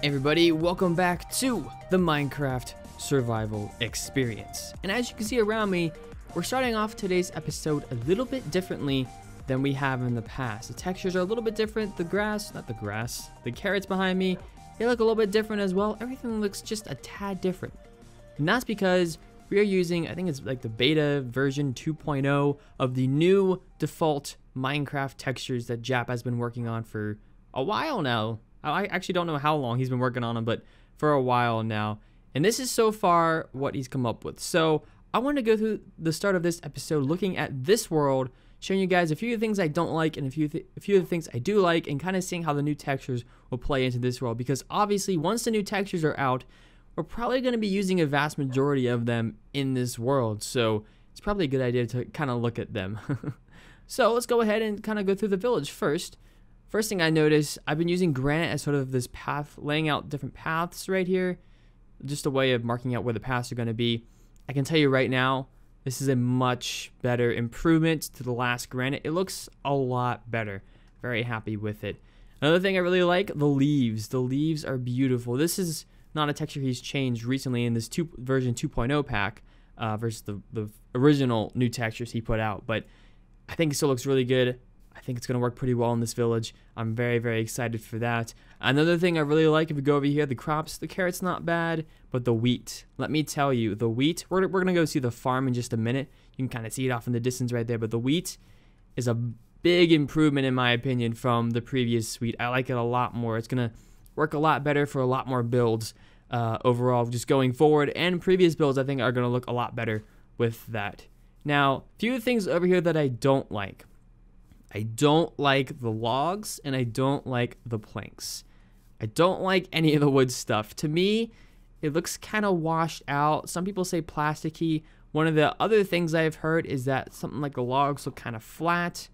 Everybody, welcome back to the Minecraft survival experience. And as you can see around me, we're starting off today's episode a little bit differently than we have in the past. The textures are a little bit different. The carrots behind me, they look a little bit different as well. Everything looks just a tad different. And that's because we are using, I think it's like the beta version 2.0 of the new default Minecraft textures that Jap has been working on for a while now. I actually don't know how long he's been working on them, but for a while now. And this is so far what he's come up with. So I want to go through the start of this episode looking at this world, showing you guys a few of the things I don't like and a few of the things I do like, and kind of seeing how the new textures will play into this world. Because obviously once the new textures are out, we're probably going to be using a vast majority of them in this world. So it's probably a good idea to kind of look at them. So let's go ahead and kind of go through the village first. First thing I noticed, I've been using granite as sort of this path, laying out different paths right here. Just a way of marking out where the paths are going to be. I can tell you right now, this is a much better improvement to the last granite. It looks a lot better. Very happy with it. Another thing I really like, the leaves. The leaves are beautiful. This is not a texture he's changed recently in this version 2.0 pack versus the original new textures he put out. But I think it still looks really good. I think it's going to work pretty well in this village. I'm very, very excited for that. Another thing I really like, if we go over here, the crops, the carrots not bad, but the wheat. Let me tell you, the wheat, we're going to go see the farm in just a minute. You can kind of see it off in the distance right there, but the wheat is a big improvement in my opinion from the previous wheat. I like it a lot more. It's going to work a lot better for a lot more builds overall, just going forward, and previous builds I think are going to look a lot better with that. Now, a few things over here that I don't like. I don't like the logs, and I don't like the planks. I don't like any of the wood stuff. To me, it looks kind of washed out. Some people say plasticky. One of the other things I've heard is that something like the logs look kind of flat,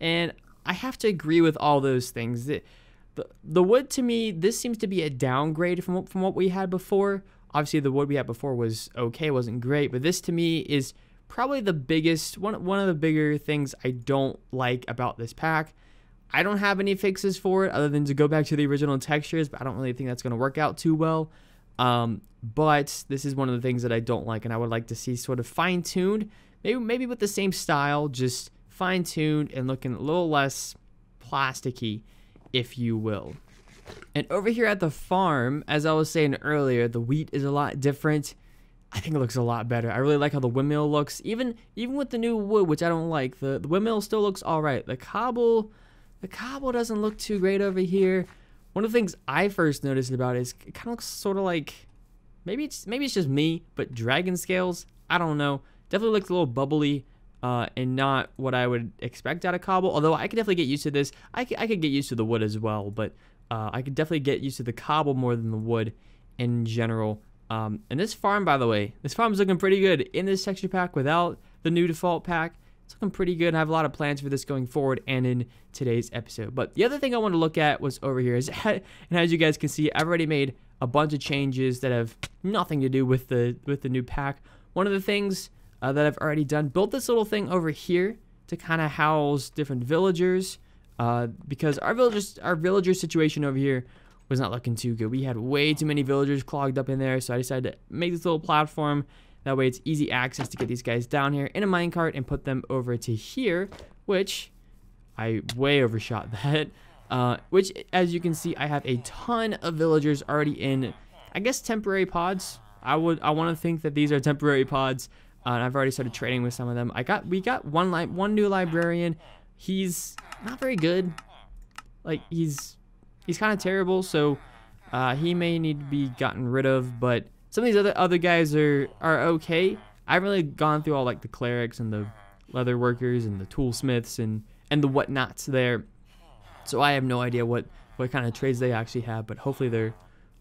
and I have to agree with all those things. The wood, to me, this seems to be a downgrade from what we had before. Obviously, the wood we had before was okay, wasn't great, but this to me is probably the biggest, one of the bigger things I don't like about this pack. I don't have any fixes for it other than to go back to the original textures, but I don't really think that's going to work out too well. But this is one of the things that I don't like, and I would like to see sort of fine-tuned, maybe with the same style, just fine-tuned and looking a little less plasticky, if you will. And over here at the farm, as I was saying earlier, the wheat is a lot different. I think it looks a lot better. I really like how the windmill looks. Even with the new wood, which I don't like, the windmill still looks all right. The cobble doesn't look too great over here. One of the things I first noticed about it is it kind of looks sort of like, maybe it's just me, but dragon scales. I don't know. Definitely looks a little bubbly and not what I would expect out of cobble. Although I could definitely get used to this. I could get used to the wood as well, but I could definitely get used to the cobble more than the wood in general. And this farm, by the way, this farm's looking pretty good in this texture pack without the new default pack. It's looking pretty good. I have a lot of plans for this going forward and in today's episode. But the other thing I want to look at was over here. And as you guys can see, I've already made a bunch of changes that have nothing to do with the new pack. One of the things that I've already done, built this little thing over here to kind of house different villagers. Because our villager situation over here was not looking too good. We had way too many villagers clogged up in there, so I decided to make this little platform. That way it's easy access to get these guys down here in a minecart and put them over to here, which I way overshot that. Which, as you can see, I have a ton of villagers already in, I guess, temporary pods. I want to think that these are temporary pods, and I've already started trading with some of them. We got one new librarian. He's not very good. Like, he's kind of terrible, so he may need to be gotten rid of, but some of these other guys are okay. I've really gone through all like the clerics and the leather workers and the toolsmiths and the whatnots there, so I have no idea what kind of trades they actually have, but hopefully they're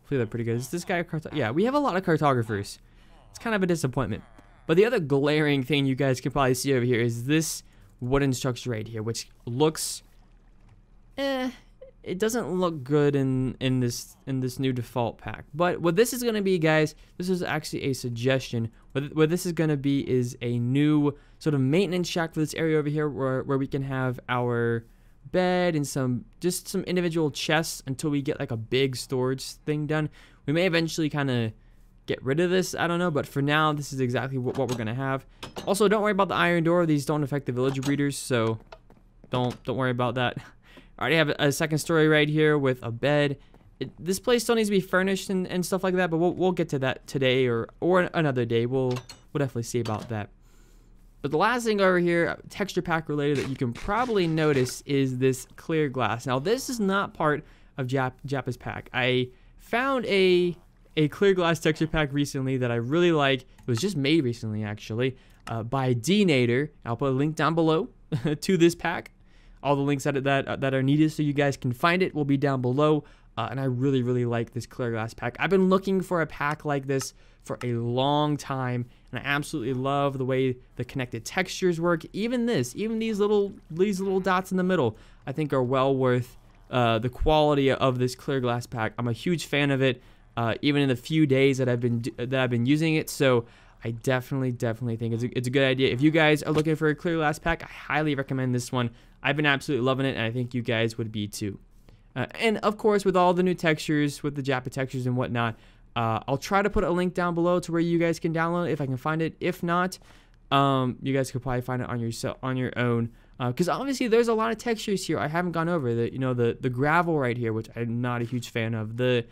pretty good. Is this guy yeah, we have a lot of cartographers. It's kind of a disappointment. But the other glaring thing you guys can probably see over here is this wooden structure right here, which looks it doesn't look good in this new default pack. But what this is going to be, guys, this is actually a suggestion. What this is going to be is a new sort of maintenance shack for this area over here, where we can have our bed and just some individual chests until we get like a big storage thing done. We may eventually kind of get rid of this, I don't know, but for now this is exactly what we're gonna have. Also, don't worry about the iron door. These don't affect the villager breeders, so don't worry about that. I already have a second story right here with a bed. This place still needs to be furnished and stuff like that, but we'll get to that today or another day. We'll definitely see about that. But the last thing over here, texture pack related, that you can probably notice is this clear glass. Now, this is not part of Jappa's pack. I found a clear glass texture pack recently that I really like. It was just made recently, actually, by Dnator. I'll put a link down below to this pack. All the links that are needed so you guys can find it will be down below. And I really like this clear glass pack. I've been looking for a pack like this for a long time, and I absolutely love the way the connected textures work. Even these little dots in the middle, I think are well worth the quality of this clear glass pack. I'm a huge fan of it, even in the few days that I've been using it. So I definitely think it's a good idea. If you guys are looking for a clear glass pack, I highly recommend this one. I've been absolutely loving it, and I think you guys would be too. And of course, with all the new textures, with the Jappa textures and whatnot, I'll try to put a link down below to where you guys can download it if I can find it. If not, you guys could probably find it on your own. Because obviously there's a lot of textures here I haven't gone over. The gravel right here, which I'm not a huge fan of. The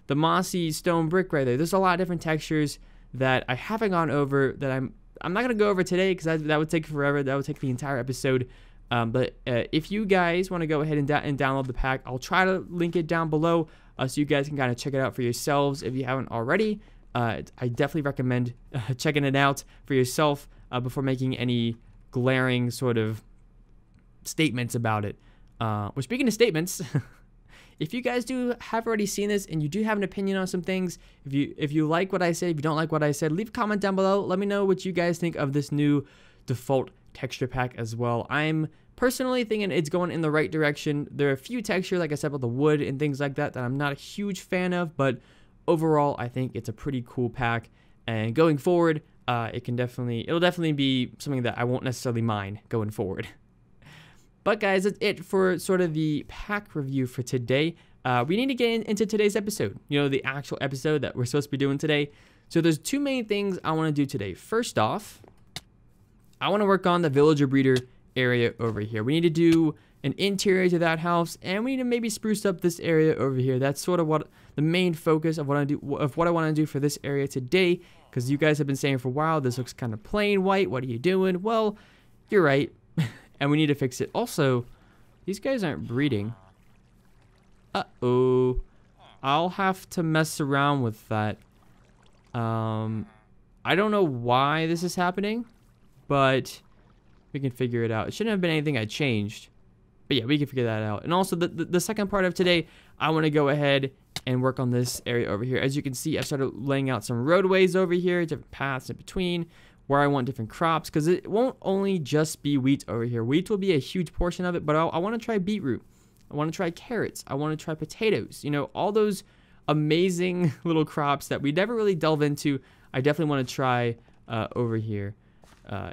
mossy stone brick right there. There's a lot of different textures that I haven't gone over that I'm not gonna go over today because that would take forever. That would take the entire episode. But if you guys want to go ahead and download the pack, I'll try to link it down below so you guys can kind of check it out for yourselves if you haven't already. I definitely recommend checking it out for yourself before making any glaring sort of statements about it. Well, speaking of statements, if you guys have already seen this and you do have an opinion on some things, if you like what I said, if you don't like what I said, leave a comment down below. Let me know what you guys think of this new default texture pack as well. I'm personally thinking it's going in the right direction. There are a few textures, like I said, about the wood and things like that I'm not a huge fan of, but overall I think it's a pretty cool pack, and going forward it'll definitely be something that I won't necessarily mind going forward. But guys, that's it for sort of the pack review for today. We need to get into today's episode, the actual episode that we're supposed to be doing today. So there's two main things I want to do today. First off, I want to work on the villager breeder area over here. We need to do an interior to that house, and we need to maybe spruce up this area over here. That's sort of what the main focus of what I want to do for this area today, because you guys have been saying for a while, this looks kind of plain white. What are you doing? Well, you're right, and we need to fix it. Also, these guys aren't breeding. Uh-oh. I'll have to mess around with that. I don't know why this is happening, but we can figure it out. It shouldn't have been anything I changed, but yeah, we can figure that out. And also the second part of today, I want to go ahead and work on this area over here. As you can see, I started laying out some roadways over here, different paths in between where I want different crops, because it won't only just be wheat over here. Wheat will be a huge portion of it, but I want to try beetroot. I want to try carrots. I want to try potatoes. All those amazing little crops that we never really delve into. I definitely want to try over here.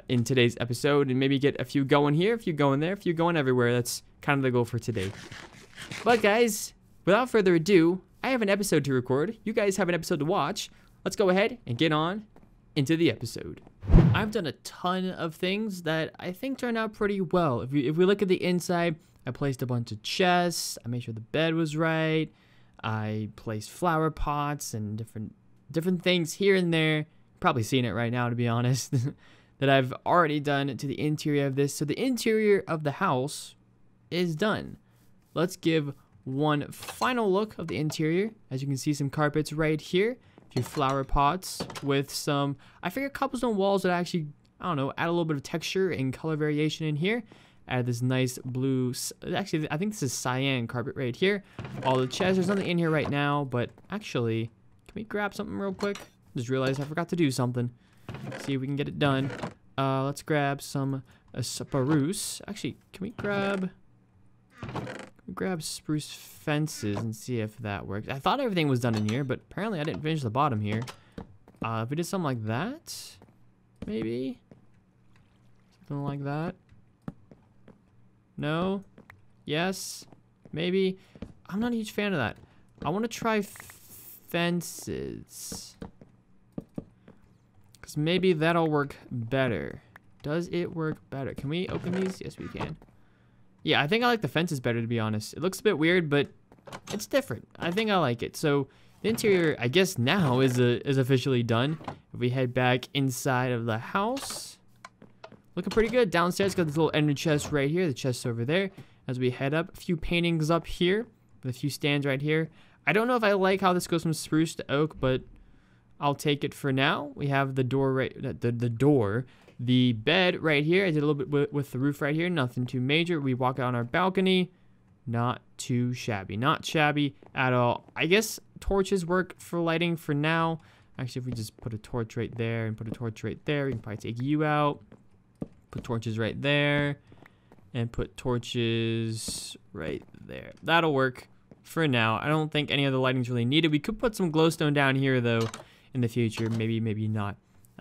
In today's episode, and maybe get a few going here, a few going there, a few going everywhere. That's kind of the goal for today. But guys, without further ado, I have an episode to record. You guys have an episode to watch. Let's go ahead and get on into the episode. I've done a ton of things that I think turned out pretty well. If we look at the inside, I placed a bunch of chests. I made sure the bed was right. I placed flower pots and different things here and there. You're probably seeing it right now, to be honest. That I've already done to the interior of this. So the interior of the house is done. Let's give one final look of the interior. As you can see, some carpets right here, a few flower pots with some, I figured cobblestone walls that actually, I don't know, add a little bit of texture and color variation in here. Add this nice blue, actually I think this is cyan carpet right here. All the chests, there's nothing in here right now, but actually, can we grab something real quick? Just realized I forgot to do something. See if we can get it done. Let's grab some spruce. Actually, can we grab spruce fences and see if that works? I thought everything was done in here, but apparently I didn't finish the bottom here. If we did something like that, maybe something like that. No, Yes. Maybe. I'm not a huge fan of that. I want to try fences. Because maybe that'll work better. Does it work better? Can we open these? Yes, we can. Yeah, I think I like the fences better, to be honest. It looks a bit weird, but it's different. I think I like it. So the interior, I guess now is officially done. If we head back inside of the house, looking pretty good. Downstairs, got this little ender chest right here. The chest over there. As we head up, a few paintings up here with a few stands right here. I don't know if I like how this goes from spruce to oak, but I'll take it for now. We have the door right, the bed right here. I did a little bit with the roof right here. Nothing too major. We walk out on our balcony. Not too shabby. Not shabby at all. I guess torches work for lighting for now. Actually, if we just put a torch right there and put a torch right there, we can probably take you out. Put torches right there. And put torches right there. That'll work for now. I don't think any other lighting's really needed. We could put some glowstone down here, though, in the future. Maybe, maybe not.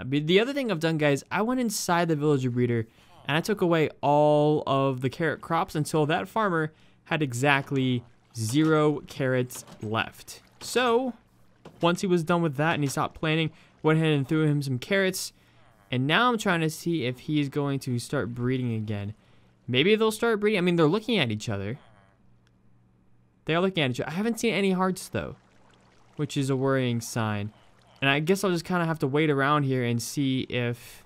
The other thing I've done, guys, I went inside the villager breeder, and I took away all of the carrot crops until that farmer had exactly 0 carrots left. So, once he was done with that and he stopped planting, went ahead and threw him some carrots. And now I'm trying to see if he's going to start breeding again. Maybe they'll start breeding. I mean, they're looking at each other. They are looking at each other. I haven't seen any hearts, though, which is a worrying sign. And I guess I'll just kind of have to wait around here and see if...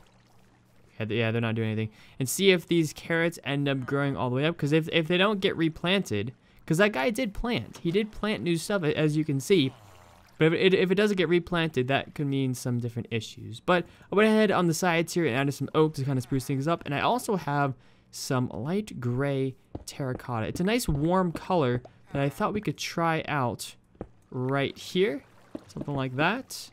Yeah, they're not doing anything. And see if these carrots end up growing all the way up. Because if they don't get replanted... Because that guy did plant. He did plant new stuff, as you can see. But if it doesn't get replanted, that could mean some different issues. But I went ahead on the sides here and added some oak to kind of spruce things up. And I also have some light gray terracotta. It's a nice warm color that I thought we could try out right here. Something like that.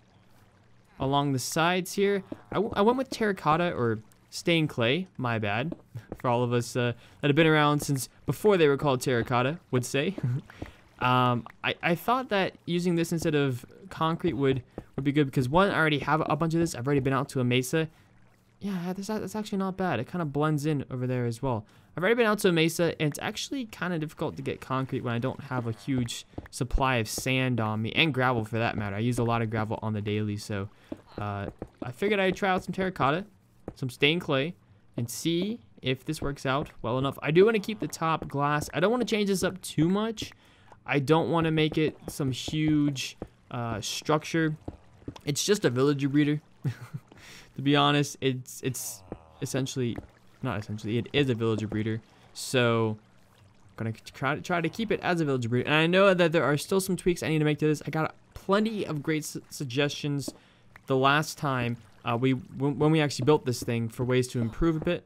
Along the sides here. I went with terracotta or stained clay. My bad. For all of us that have been around since before they were called terracotta, would say. I thought that using this instead of concrete would be good because one, I already have a bunch of this. I've already been out to a mesa. Yeah, that's actually not bad. It kind of blends in over there as well. I've already been out to a mesa, and it's actually kind of difficult to get concrete when I don't have a huge supply of sand on me, and gravel for that matter. I use a lot of gravel on the daily, so I figured I'd try out some terracotta, some stained clay, and see if this works out well enough. I do want to keep the top glass. I don't want to change this up too much. I don't want to make it some huge structure. It's just a villager breeder. To be honest, it's essentially, not essentially, it is a villager breeder. So I'm gonna try to keep it as a villager breeder. And I know that there are still some tweaks I need to make to this. I got plenty of great suggestions the last time when we actually built this thing for ways to improve a bit.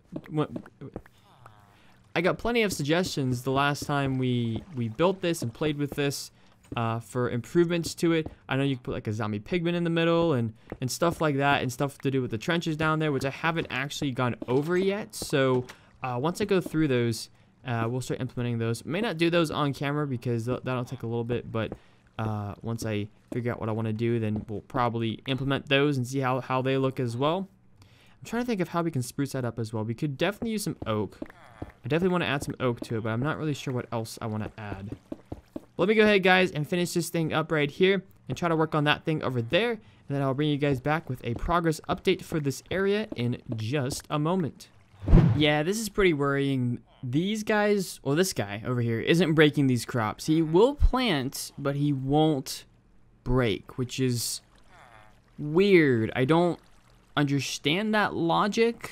I got plenty of suggestions the last time we built this and played with this for improvements to it. I know you can put like a zombie pigman in the middle and stuff like that, and stuff to do with the trenches down there, which I haven't actually gone over yet. So once I go through those, we'll start implementing those. May not do those on camera because that'll take a little bit, but once I figure out what I want to do, then we'll probably implement those and see how they look as well. I'm trying to think of how we can spruce that up as well. We could definitely use some oak. I definitely want to add some oak to it, but I'm not really sure what else I want to add. Let me go ahead, guys, and finish this thing up right here and try to work on that thing over there. And then I'll bring you guys back with a progress update for this area in just a moment. Yeah, this is pretty worrying. These guys, well, this guy over here isn't breaking these crops. He will plant, but he won't break, which is weird. I don't understand that logic,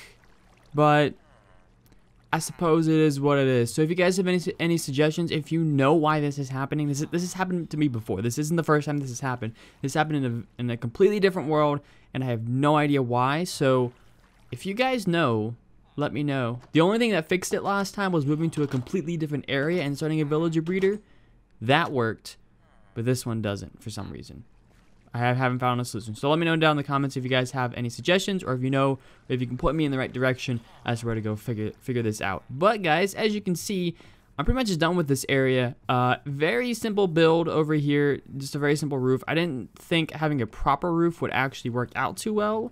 but I suppose it is what it is. So if you guys have any suggestions, if you know why this is happening, this has happened to me before. This isn't the first time this has happened. This happened in a completely different world, and I have no idea why. So if you guys know, let me know. The only thing that fixed it last time was moving to a completely different area and starting a villager breeder. That worked, but this one doesn't for some reason. I haven't found a solution. So let me know down in the comments if you guys have any suggestions, or if you know, if you can point me in the right direction as to where to go figure this out. But guys, as you can see, I'm pretty much just done with this area. Very simple build over here, just a very simple roof. I didn't think having a proper roof would actually work out too well.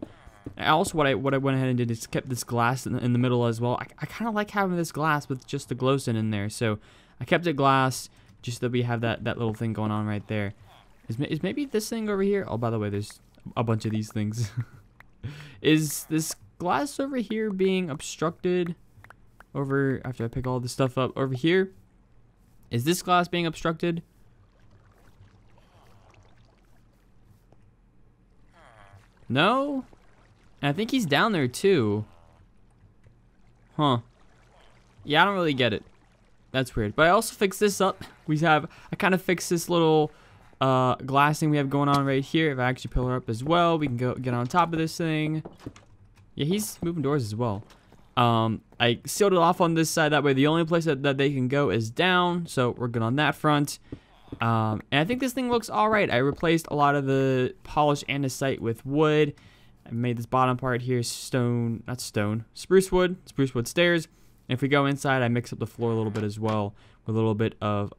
Also, what I went ahead and did is kept this glass in the middle as well. I kind of like having this glass with just the glowstone in there. So I kept it glass just so that we have that little thing going on right there. Is maybe this thing over here? Oh, by the way, there's a bunch of these things. Is this glass over here being obstructed? Over, after I pick all this stuff up over here, is this glass being obstructed? No? And I think he's down there too. Huh. Yeah, I don't really get it. That's weird. But I also fixed this up. I kind of fixed this little glass thing we have going on right here. If I actually pull her up as well, we can go get on top of this thing. Yeah, he's moving doors as well. I sealed it off on this side. That way the only place that they can go is down. So we're good on that front. And I think this thing looks alright. I replaced a lot of the polish andesite with wood. I made this bottom part here spruce wood stairs. And if we go inside, I mix up the floor a little bit as well with a little bit of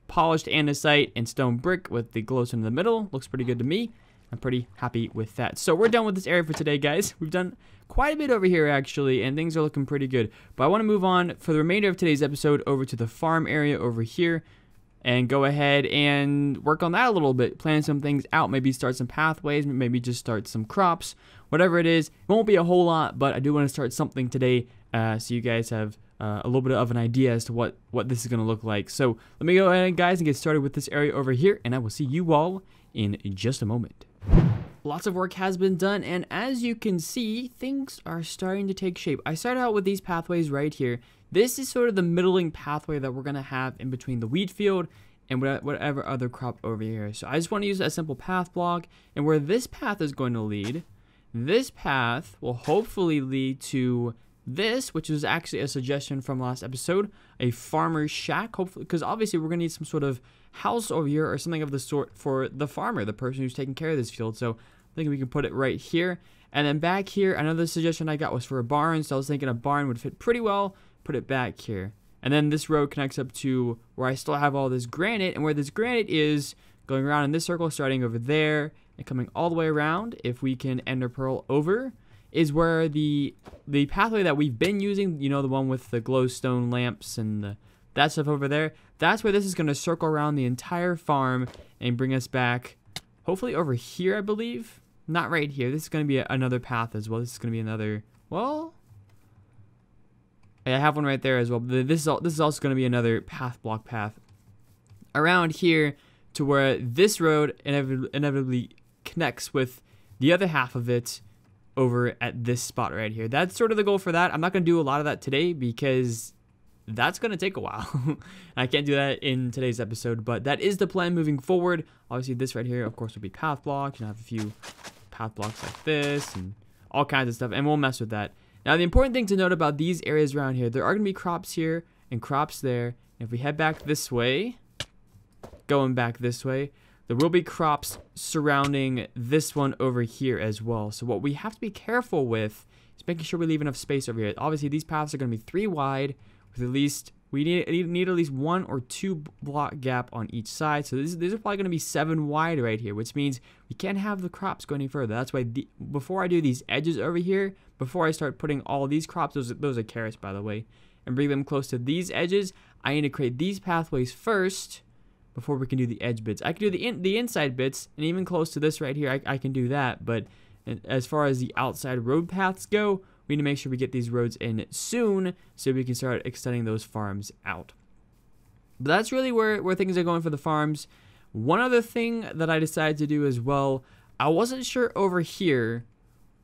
polished andesite and stone brick with the glowstone in the middle. Looks pretty good to me. I'm pretty happy with that. So we're done with this area for today, guys. We've done quite a bit over here, actually, and things are looking pretty good. But I want to move on for the remainder of today's episode over to the farm area over here and go ahead and work on that a little bit. Plan some things out. Maybe start some pathways. Maybe just start some crops. Whatever it is. It won't be a whole lot, but I do want to start something today so you guys have a little bit of an idea as to what this is going to look like. So let me go ahead, guys, and get started with this area over here, and I will see you all in just a moment. Lots of work has been done, and as you can see, things are starting to take shape. I started out with these pathways right here. This is sort of the middling pathway that we're going to have in between the wheat field and whatever other crop over here. So I just want to use a simple path block, and where this path is going to lead, this path will hopefully lead to this, which is actually a suggestion from last episode, a farmer's shack, hopefully, because obviously we're going to need some sort of house over here or something of the sort for the farmer, the person who's taking care of this field. So I think we can put it right here. And then back here, another suggestion I got was for a barn, so I was thinking a barn would fit pretty well. Put it back here. And then this road connects up to where I still have all this granite, and where this granite is going around in this circle, starting over there and coming all the way around. If we can ender pearl over, is where the pathway that we've been using, you know, the one with the glowstone lamps and that stuff over there, that's where this is going to circle around the entire farm and bring us back, hopefully over here, I believe. Not right here. This is going to be another path as well. This is going to be another, well, I have one right there as well. This is also going to be another path around here to where this road inevitably connects with the other half of it over at this spot right here. That's sort of the goal for that. I'm not going to do a lot of that today because that's going to take a while. I can't do that in today's episode, but that is the plan moving forward. Obviously, this right here, of course, will be path blocks. You'll have a few path blocks like this and all kinds of stuff, and we'll mess with that. Now, the important thing to note about these areas around here, there are going to be crops here and crops there. If we head back this way, going back this way, there will be crops surrounding this one over here as well. So what we have to be careful with is making sure we leave enough space over here. Obviously, these paths are going to be 3 wide with at least, we need at least 1 or 2 block gap on each side. So these are probably going to be 7 wide right here, which means we can't have the crops go any further. That's why before I do these edges over here, before I start putting all these crops, those are carrots, by the way, and bring them close to these edges, I need to create these pathways first before we can do the edge bits. I can do the inside bits, and even close to this right here, I can do that. But as far as the outside road paths go, we need to make sure we get these roads in soon so we can start extending those farms out. But that's really where things are going for the farms. One other thing that I decided to do as well, I wasn't sure over here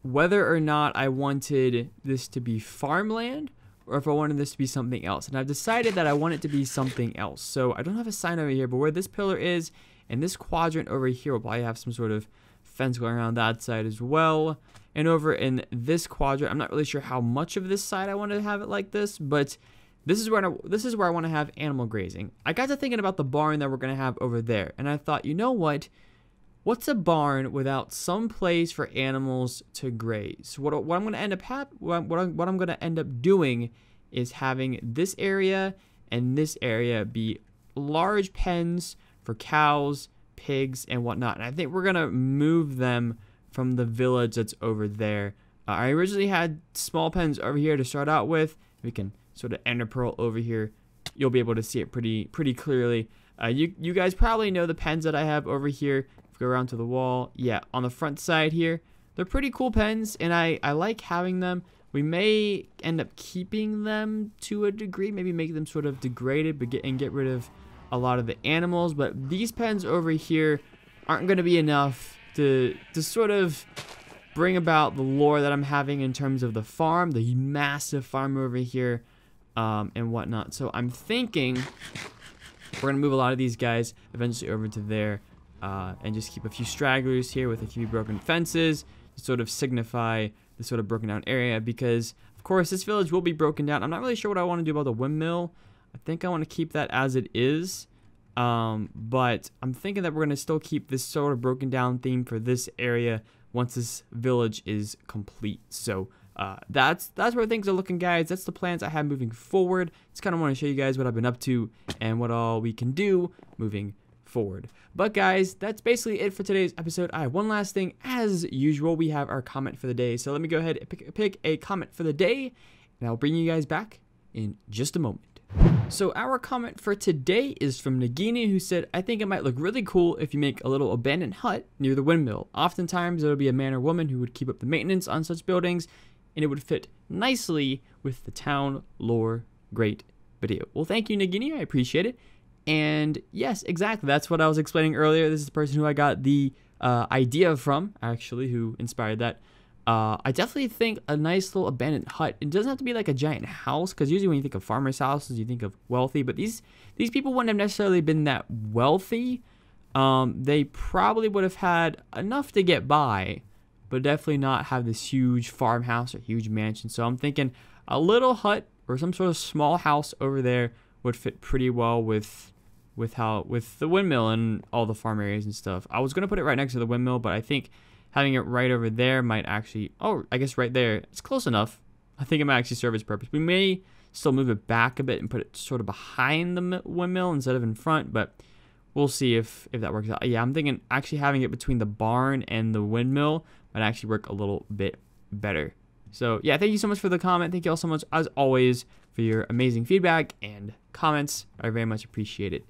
whether or not I wanted this to be farmland or if I wanted this to be something else. And I've decided that I want it to be something else. So I don't have a sign over here, but where this pillar is and this quadrant over here will probably have some sort of fence going around that side as well. And over in this quadrant, I'm not really sure how much of this side I want to have it like this, but this is where I want to have animal grazing. I got to thinking about the barn that we're going to have over there, and I thought, you know what? What's a barn without some place for animals to graze? What I'm going to end up doing is having this area and this area be large pens for cows, pigs, and whatnot. And I think we're going to move them from the village that's over there. I originally had small pens over here to start out with. We can sort of ender pearl over here you'll be able to see it pretty clearly. You guys probably know the pens that I have over here. If we go around to the wall, yeah, on the front side here, they're pretty cool pens, and I like having them. We may end up keeping them to a degree, maybe make them sort of degraded, but get rid of a lot of the animals. But these pens over here aren't going to be enough to sort of bring about the lore that I'm having in terms of the farm, the massive farm over here, and whatnot. So I'm thinking we're going to move a lot of these guys eventually over to there, and just keep a few stragglers here with a few broken fences to sort of signify the sort of broken down area, because of course this village will be broken down. I'm not really sure what I want to do about the windmill. I think I want to keep that as it is, but I'm thinking that we're going to still keep this sort of broken down theme for this area once this village is complete. So that's where things are looking, guys. That's the plans I have moving forward. Just kind of want to show you guys what I've been up to and what all we can do moving forward. But guys, that's basically it for today's episode. I have one last thing. As usual, we have our comment for the day. So let me go ahead and pick a comment for the day, and I'll bring you guys back in just a moment. So our comment for today is from Nagini, who said, I think it might look really cool if you make a little abandoned hut near the windmill. Oftentimes there would be a man or woman who would keep up the maintenance on such buildings, and it would fit nicely with the town lore. Great video. Well, thank you, Nagini. I appreciate it. And yes, exactly. That's what I was explaining earlier. This is the person who I got the idea from, actually, who inspired that. I definitely think a nice little abandoned hut. It doesn't have to be like a giant house, because usually when you think of farmers' houses, you think of wealthy. But these people wouldn't have necessarily been that wealthy. They probably would have had enough to get by, but definitely not have this huge farmhouse or huge mansion. So I'm thinking a little hut or some sort of small house over there would fit pretty well with the windmill and all the farm areas and stuff. I was gonna put it right next to the windmill, but I think having it right over there might actually, oh, I guess right there, it's close enough. I think it might actually serve its purpose. We may still move it back a bit and put it sort of behind the windmill instead of in front, but we'll see if that works out. Yeah, I'm thinking actually having it between the barn and the windmill might actually work a little bit better. So yeah, thank you so much for the comment. Thank you all so much, as always, for your amazing feedback and comments. I very much appreciate it.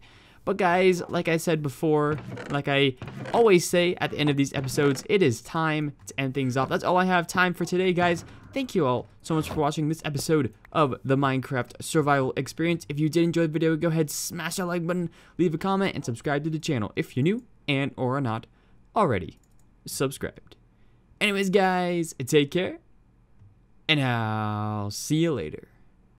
But guys, like I said before, like I always say at the end of these episodes, it is time to end things off. That's all I have time for today, guys. Thank you all so much for watching this episode of the Minecraft Survival Experience. If you did enjoy the video, go ahead, smash that like button, leave a comment, and subscribe to the channel if you're new and or are not already subscribed. Anyways, guys, take care, and I'll see you later.